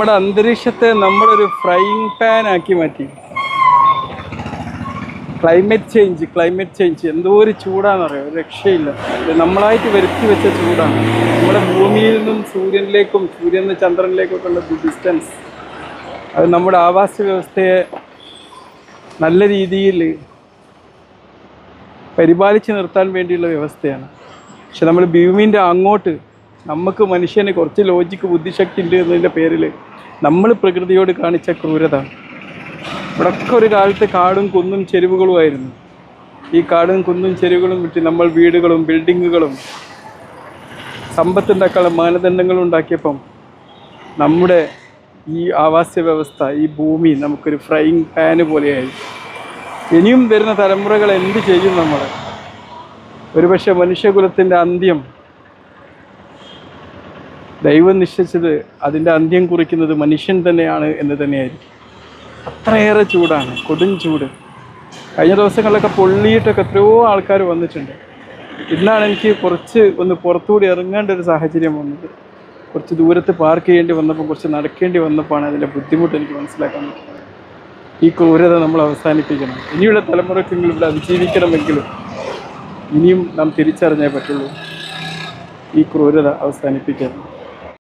നമ്മുടെ അന്തരീക്ഷത്തെ നമ്മളൊരു ഫ്രൈയിങ് പാൻ ആക്കി മാറ്റി. ക്ലൈമറ്റ് ചേഞ്ച് എന്തോ ഒരു ചൂടാന്ന് പറയാം, ഒരു രക്ഷയില്ല. ഇത് നമ്മളായിട്ട് വരുത്തി വെച്ച ചൂടാണ്. നമ്മുടെ ഭൂമിയിൽ നിന്നും സൂര്യനിലേക്കും സൂര്യൻ നിന്ന് ചന്ദ്രനിലേക്കൊക്കെ ഉള്ള ഡിസ്റ്റൻസ്, അത് നമ്മുടെ ആവാസ വ്യവസ്ഥയെ നല്ല രീതിയിൽ പരിപാലിച്ച് നിർത്താൻ വേണ്ടിയുള്ള വ്യവസ്ഥയാണ്. പക്ഷെ നമ്മൾ ഭൂമിൻ്റെ അങ്ങോട്ട് നമുക്ക് മനുഷ്യന് കുറച്ച് ലോജിക്ക് ബുദ്ധിശക്തി ഉണ്ട് എന്നതിൻ്റെ പേരിൽ നമ്മൾ പ്രകൃതിയോട് കാണിച്ച ക്രൂരത. ഇവിടൊക്കെ ഒരു കാലത്ത് കാടും കുന്നും ചെരുവുകളുമായിരുന്നു. ഈ കാടും കുന്നും ചെരുവുകളും വിട്ട് നമ്മൾ വീടുകളും ബിൽഡിങ്ങുകളും സമ്പത്തുണ്ടാക്കാനുള്ള മാനദണ്ഡങ്ങളും ഉണ്ടാക്കിയപ്പം നമ്മുടെ ഈ ആവാസ വ്യവസ്ഥ, ഈ ഭൂമി നമുക്കൊരു ഫ്രൈയിങ് പാന് പോലെയായി. ഇനിയും വരുന്ന തലമുറകൾ എന്ത് ചെയ്യും? നമ്മൾ ഒരുപക്ഷെ മനുഷ്യകുലത്തിൻ്റെ അന്ത്യം ദൈവം നിശ്ചയിച്ചത്, അതിൻ്റെ അന്ത്യം കുറിക്കുന്നത് മനുഷ്യൻ തന്നെയാണ് എന്ന് തന്നെയായിരിക്കും. അത്രയേറെ ചൂടാണ്, കൊടും ചൂട്. കഴിഞ്ഞ ദിവസങ്ങളിലൊക്കെ പൊള്ളിയിട്ടൊക്കെ എത്രയോ ആൾക്കാർ വന്നിട്ടുണ്ട്. ഇന്നാണ് എനിക്ക് കുറച്ച് ഒന്ന് പുറത്തുകൂടി ഇറങ്ങേണ്ട ഒരു സാഹചര്യം വന്നത്. കുറച്ച് ദൂരത്ത് പാർക്ക് ചെയ്യേണ്ടി വന്നപ്പോൾ, കുറച്ച് നടക്കേണ്ടി വന്നപ്പോഴാണ് അതിൻ്റെ ബുദ്ധിമുട്ട് എനിക്ക് മനസ്സിലാക്കാൻ പറ്റുന്നത്. ഈ ക്രൂരത നമ്മൾ അവസാനിപ്പിക്കണം. ഇനിയുള്ള തലമുറക്കെങ്കിലും ഇവിടെ അതിജീവിക്കണമെങ്കിലും ഇനിയും നാം തിരിച്ചറിഞ്ഞേ പറ്റുള്ളൂ. ഈ ക്രൂരത അവസാനിപ്പിക്കണം.